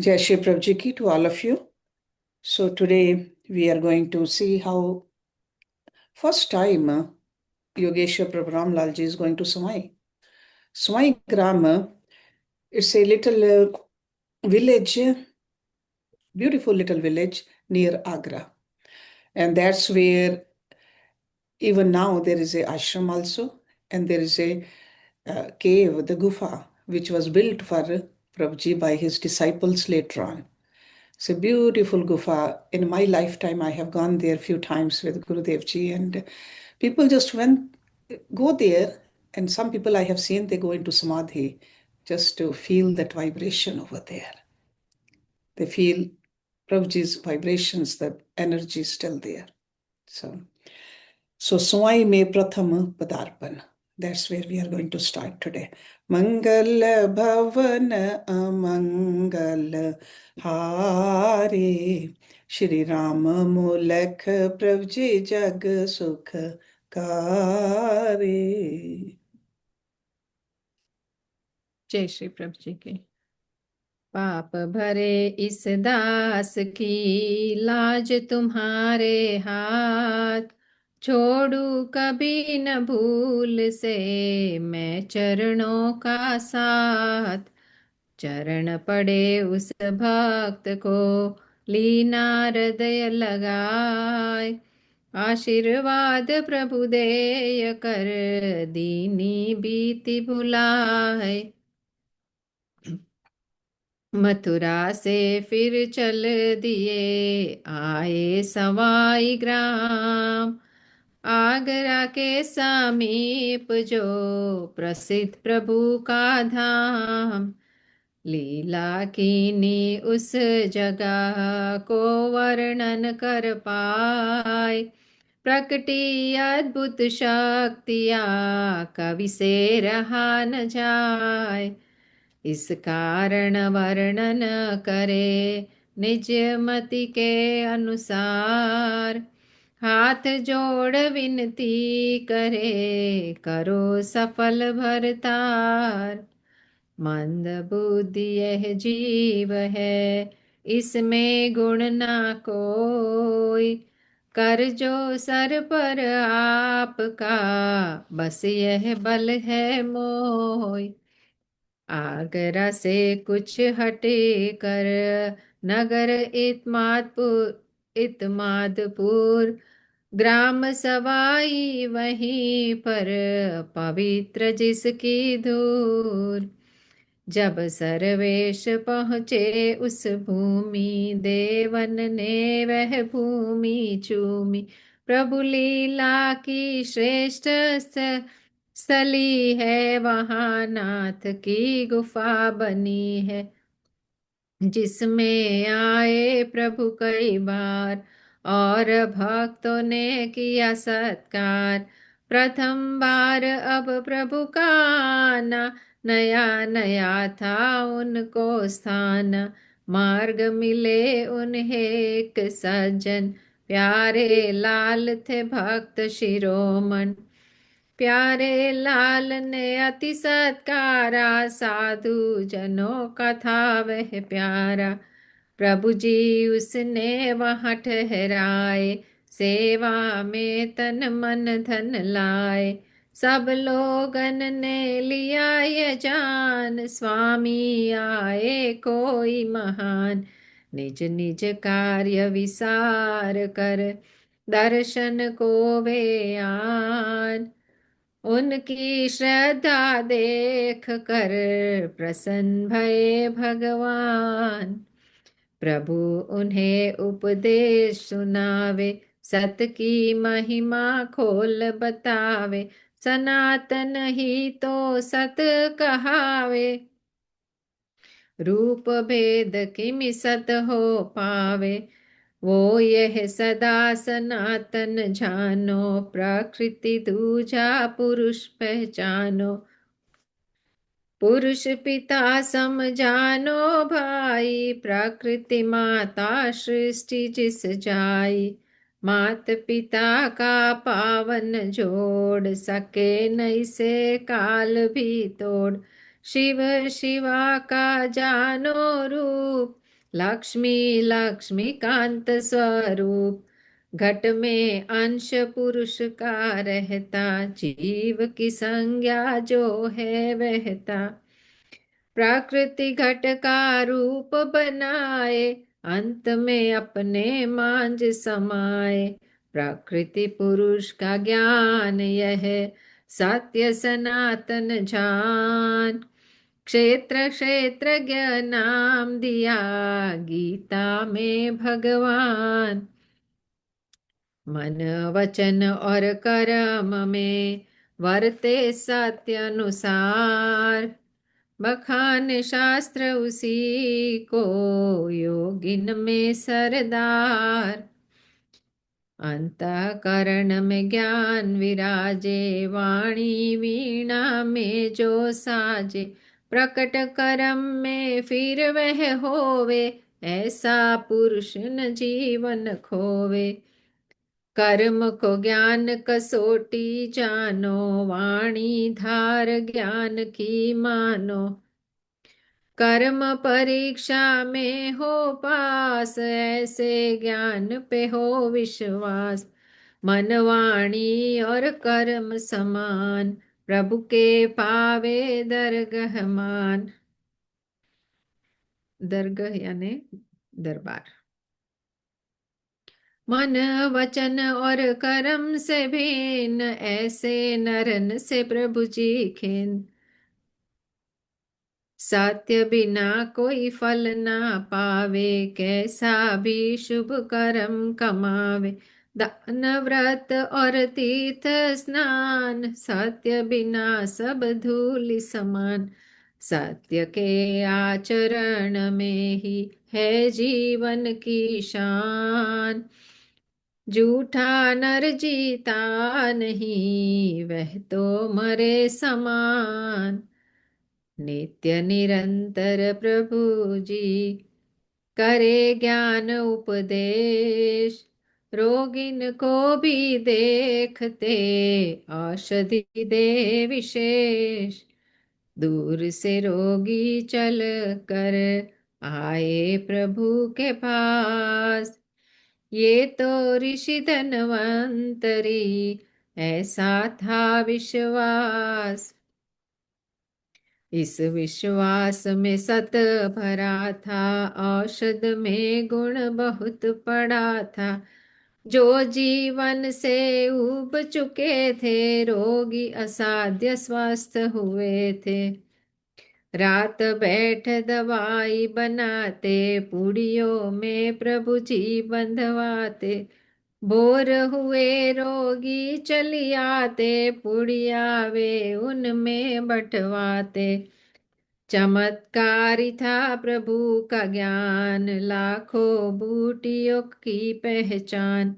Jai Shri Prabhuji ki to all of you. So today we are going to see how first time Yogeshwar Prabhu Ram Lal ji is going to Samai. Samai Gram, it's a little village, beautiful little village near Agra. And that's where even now there is a ashram also, and there is a cave, the Gufa, which was built for Prabhuji by his disciples later on. It's a beautiful gufa. In my lifetime, I have gone there a few times with Gurudev ji, and people just go there. And some people I have seen, they go into samadhi just to feel that vibration over there. They feel Prabhuji's vibrations, the energy is still there. So Swai Me Pratham Padarpan. That's where we are going to start today. Mangal Bhavan Amangal Hari Shri Ram Mulakh Prabji Jag Sukh Kare. जय श्री प्रभु जी की। पाप भरे इस दास की लाज तुम्हारे हाथ, छोड़ू कभी न भूल से मैं चरणों का साथ। चरण पड़े उस भक्त को लीना हृदय लगाए, आशीर्वाद प्रभु देय कर दीनी बीती भुलाए। मथुरा से फिर चल दिए आए सवाई ग्राम, आगरा के समीप जो प्रसिद्ध प्रभु का धाम। लीला कीनी उस जगह को वर्णन कर पाए, प्रकटी अद्भुत शक्तियाँ कवि से रहा न जाए। इस कारण वर्णन करे निज मति के अनुसार, हाथ जोड़ विनती करे करो सफल भरतार। मंद बुद्धि यह जीव है इसमें गुण ना कोई, कर जो सर पर आपका बस यह बल है मोय। आगरा से कुछ हटे कर नगर इत्मादपुर, ग्राम सवाई वहीं पर पवित्र जिसकी धूर। जब सर्वेश पहुँचे उस भूमि, देवन ने वह भूमि चूमी। प्रभु लीला की श्रेष्ठ स्थली है वहाँ, नाथ की गुफा बनी है जिसमें आए प्रभु कई बार, और भक्तों ने किया सत्कार। प्रथम बार अब प्रभु का आना, नया नया था उनको स्थान। मार्ग मिले उन्हें एक सज्जन, प्यारे लाल थे भक्त शिरोमण। प्यारे लाल ने अति सत्कारा, साधु जनों का था वह प्यारा। प्रभु जी उसने वहाँ ठहराए, सेवा में तन मन धन लाए। सब लोगन ने लिया ये जान, स्वामी आए कोई महान। निज निज कार्य विसार कर दर्शन को वे आन। उनकी श्रद्धा देख कर प्रसन्न भये भगवान। प्रभु उन्हें उपदेश सुनावे, सत की महिमा खोल बतावे। सनातन ही तो सत कहावे, रूप भेद किमि सत हो पावे। वो यह सदा सनातन जानो, प्रकृति दूजा पुरुष पहचानो। पुरुष पिता सम जानो भाई, प्रकृति माता सृष्टि जिस जाई। मात पिता का पावन जोड़, सके नहीं से काल भी तोड़। शिव शिवा का जानो रूप, लक्ष्मी लक्ष्मीकांत स्वरूप, घट में अंश पुरुष का रहता, जीव की संज्ञा जो है वहता। प्रकृति घट का रूप बनाए, अंत में अपने मांझ समाए। प्रकृति पुरुष का ज्ञान यह, सत्य सनातन जान। क्षेत्र क्षेत्रज्ञ नाम दिया, गीता में भगवान। मन वचन और कर्म में वर्ते सत्य अनुसार। बखान शास्त्र उसी को, योगिन में सरदार। अंतःकरण में ज्ञान विराजे, वाणी वीणा में जो साजे। प्रकट कर्म में फिर वह होवे, ऐसा पुरुष न जीवन खोवे। कर्म को ज्ञान कसोटी जानो, वाणी धार ज्ञान की मानो। कर्म परीक्षा में हो पास, ऐसे ज्ञान पे हो विश्वास। मन वाणी और कर्म समान, प्रभु के पावे दरगह मान। दरगह यानी दरबार। मन वचन और कर्म से भिन्न, ऐसे नरन से प्रभु जी खिन। सत्य बिना कोई फल ना पावे, कैसा भी शुभ कर्म कमावे। दान व्रत और तीर्थ स्नान, सत्य बिना सब धूलि समान। सत्य के आचरण में ही है जीवन की शान। झूठा नर जीता नहीं, वह तो मरे समान। नित्य निरंतर प्रभु जी करे ज्ञान उपदेश। रोगिन को भी देखते, औषधि दे विशेष। दूर से रोगी चल कर आए प्रभु के पास। ये तो ऋषि धनवंतरी, ऐसा था विश्वास। इस विश्वास में सत भरा था, औषध में गुण बहुत पड़ा था। जो जीवन से उब चुके थे, रोगी असाध्य स्वस्थ हुए थे। रात बैठ दवाई बनाते, पुड़ियों में प्रभु जी बंधवाते। भोर हुए रोगी चली आते, पुड़िया वे उनमें बंटवाते। चमत्कारी था प्रभु का ज्ञान, लाखों बूटियों की पहचान।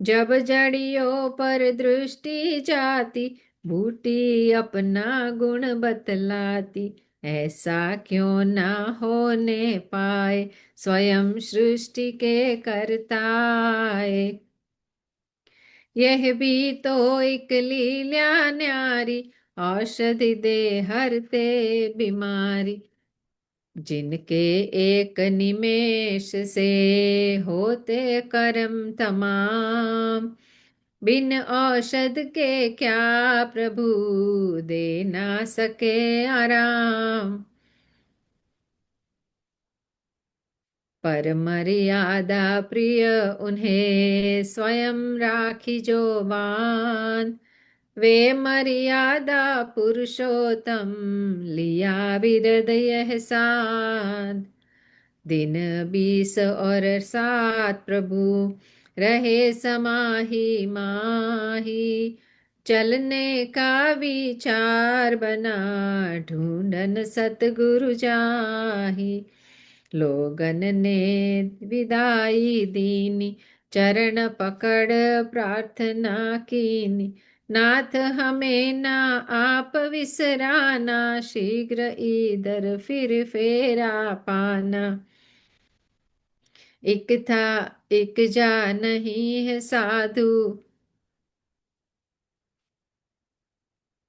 जब जड़ियों पर दृष्टि जाती, बूटी अपना गुण बतलाती। ऐसा क्यों ना होने पाए, स्वयं सृष्टि के करताए। यह भी तो एक लीला न्यारी, औषधि दे हरते बीमारी। जिनके एक निमेष से होते कर्म तमाम। बिन औषध के क्या प्रभु दे ना सके आराम। पर मर्यादा प्रिय उन्हें स्वयं राखी जो बांध। वे मर्यादा पुरुषोत्तम, लिया विरद यह साध। दिन 20 और 7 प्रभु रहे समाही माही। चलने का विचार बना, ढूंढन सतगुरु जाही। लोगन ने विदाई दीनी, चरण पकड़ प्रार्थना कीनी। नाथ हमें ना आप विसराना, शीघ्र इधर फिर फेरा पाना। एक था एक जा नहीं है साधु,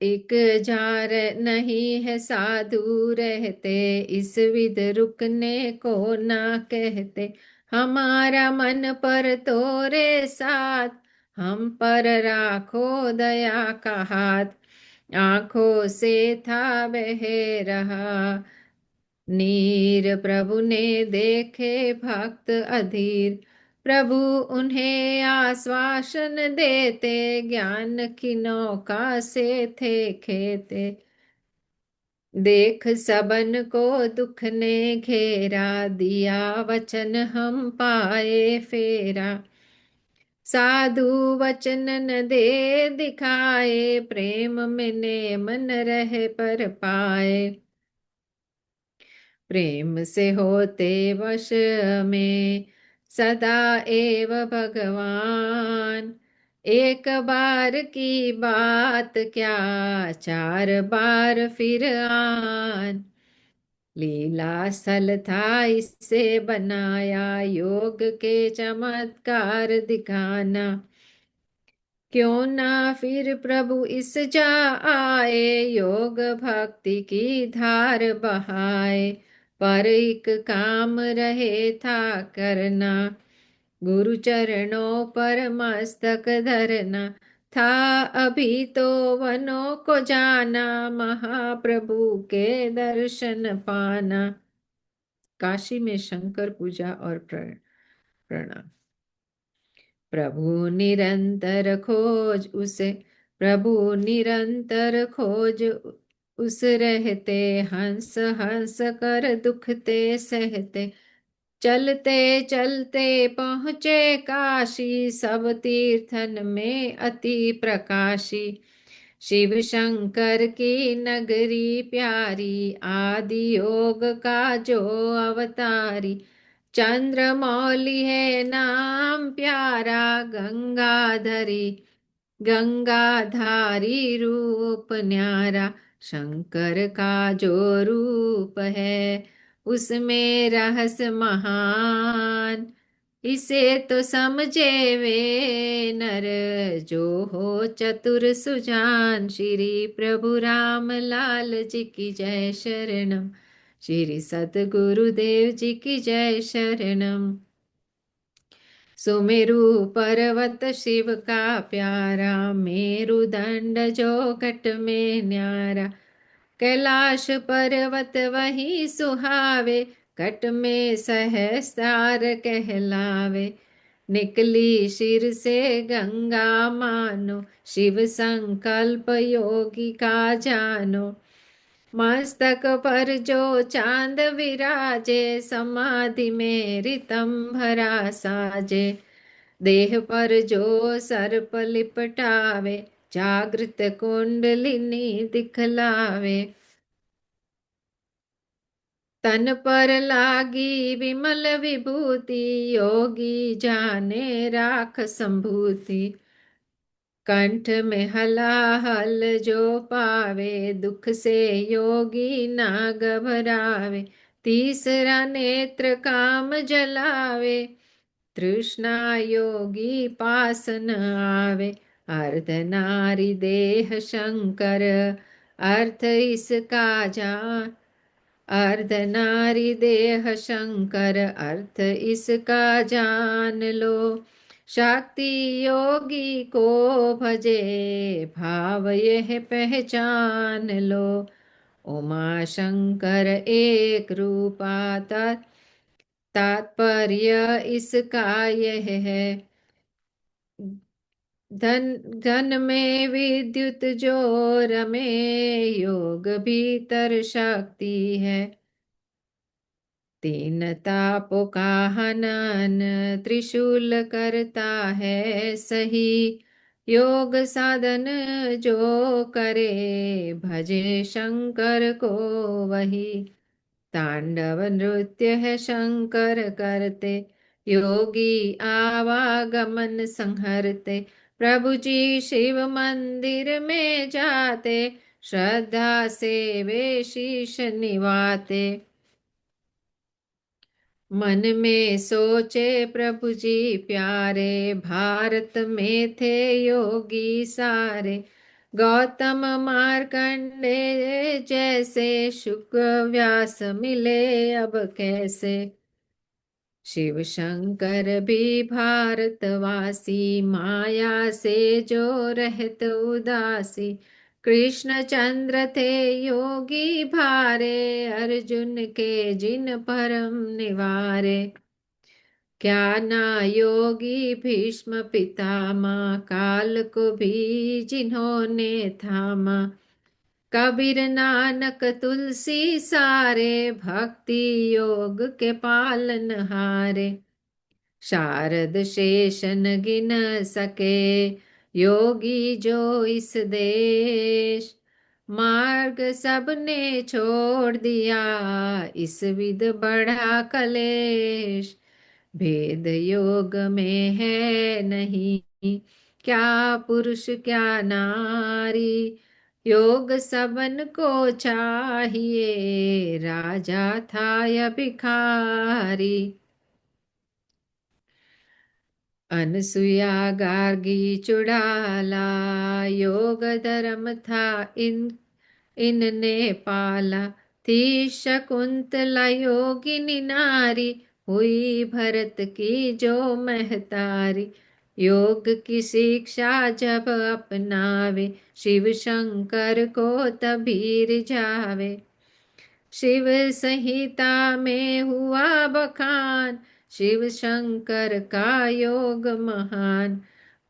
एक जार नहीं है साधु रहते, इस विध रुकने को ना कहते। हमारा मन पर तोरे साथ, हम पर राखो दया का हाथ। आंखों से था बह रहा नीर, प्रभु ने देखे भक्त अधीर। प्रभु उन्हें आश्वासन देते, ज्ञान की नौका से थे खेते। देख सबन को दुख ने घेरा, दिया वचन हम पाए फेरा। साधु वचन न दे दिखाए, प्रेम में ने मन रहे पर पाए। प्रेम से होते वश में सदा एव भगवान। एक बार की बात क्या, चार बार फिर आन। लीला स्थल था इससे बनाया, योग के चमत्कार दिखाना। क्यों ना फिर प्रभु इस जा आए, योग भक्ति की धार बहाए। पर एक काम रहे था करना, गुरु चरणों पर मस्तक धरना था। अभी तो वनों को जाना, महाप्रभु के दर्शन पाना। काशी में शंकर पूजा और प्रणाम। प्रभु निरंतर खोज उसे, प्रभु निरंतर खोज उस रहते। हंस हंस कर दुखते सहते, चलते चलते पहुँचे काशी। सब तीर्थन में अति प्रकाशी, शिव शंकर की नगरी प्यारी। आदि योग का जो अवतारी, चंद्रमौली है नाम प्यारा। गंगाधरी गंगाधारी रूप न्यारा, शंकर का जो रूप है उसमें रहस्य महान। इसे तो समझे वे नर, जो हो चतुर सुजान। श्री प्रभु राम लाल जी की जय शरणम, श्री सतगुरुदेव जी की जय शरणम। सुमेरु पर्वत शिव का प्यारा, मेरुदंड जो घट में न्यारा। कैलाश पर्वत वही सुहावे, घट में सहस्रार कहलावे। निकली सिर से गंगा मानो, शिव संकल्प योगी का जानो। मस्तक पर जो चांद विराजे, समाधि में रितंभरा साजे। देह पर जो सर्प लिपटावे, जागृत कुंडलिनी दिखलावे। तन पर लागी विमल विभूति, योगी जाने राख संभूति। कंठ में हलाहल जो पावे, दुख से योगी ना घबरावे। तीसरा नेत्र काम जलावे, तृष्णा योगी पास न आवे। अर्ध नारी देह शंकर, अर्थ इसका जान। अर्ध नारी देह शंकर, अर्थ इसका जान लो। शक्ति योगी को भजे, भाव यह पहचान लो। उमा शंकर एक रूपा, तात्पर्य इसका यह है। धन घन में विद्युत जोर में, योग भीतर शक्ति है। तीन तापों का हनन, त्रिशूल करता है सही। योग साधन जो करे, भजे शंकर को वही। तांडव नृत्य है शंकर करते, योगी आवागमन संहरते। प्रभु जी शिव मंदिर में जाते, श्रद्धा से वे शीश निवाते। मन में सोचे प्रभु जी प्यारे, भारत में थे योगी सारे। गौतम मार्कंडे जैसे, शुक व्यास मिले अब कैसे। शिव शंकर भी भारतवासी, माया से जो रहत उदासी। कृष्ण चंद्र थे योगी भारे, अर्जुन के जिन परम निवारे। क्या ना योगी भीष्म पितामह, काल को भी जिन्होंने थामा। कबीर नानक तुलसी सारे, भक्ति योग के पालन हारे। शारद शेषन गिन सके, योगी जो इस देश। मार्ग सबने छोड़ दिया, इस विध बढ़ा कलेश। भेद योग में है नहीं, क्या पुरुष क्या नारी। योग सबन को चाहिए, राजा था या भिखारी। अनसुया गार्गी चुड़ाला, योग धर्म था इनने पाला। थी शकुंतला योगिनी नारी, हुई भरत की जो महतारी। योग की शिक्षा जब अपनावे, शिव शंकर को तभी रिझावे। शिव संहिता में हुआ बखान, शिव शंकर का योग महान।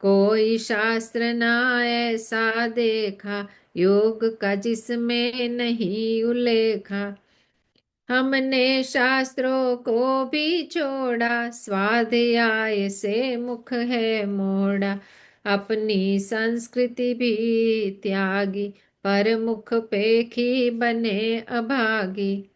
कोई शास्त्र ना ऐसा देखा, योग का जिसमें नहीं उल्लेखा। हमने शास्त्रों को भी छोड़ा, स्वाध्याय से मुख है मोड़ा। अपनी संस्कृति भी त्यागी, पर मुख पेखी बने अभागी।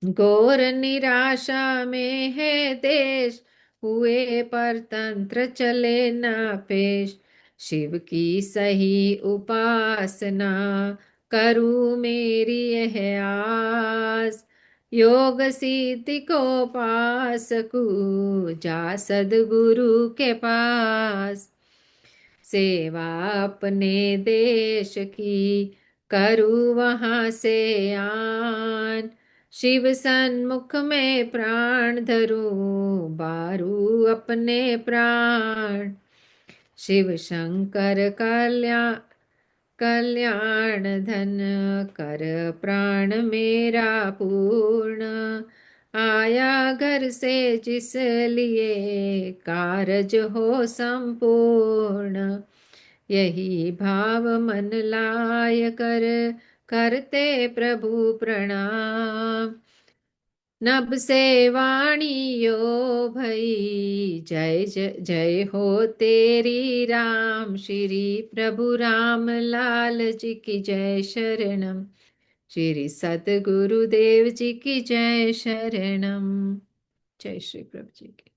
घोर निराशा में है देश, हुए पर तंत्र चले ना पेश। शिव की सही उपासना, करूँ मेरी यह आस। योग सिद्धि को पा सकूँ, जा सद्गुरु के पास। सेवा अपने देश की, करूँ वहाँ से आन। शिव सन्मुख में प्राण धरूं, बारू अपने प्राण। शिव शंकर कल्याण धन, कर प्राण मेरा पूर्ण। आया घर से जिस लिए, कारज हो संपूर्ण। यही भाव मन लाय करते प्रभु प्रणाम। नभ से वाणियो भई, जय जय जय हो तेरी राम। श्री प्रभु राम लाल जी की जय शरणम। श्री सतगुरुदेव जी की जय शरणम। जय श्री प्रभु जी की।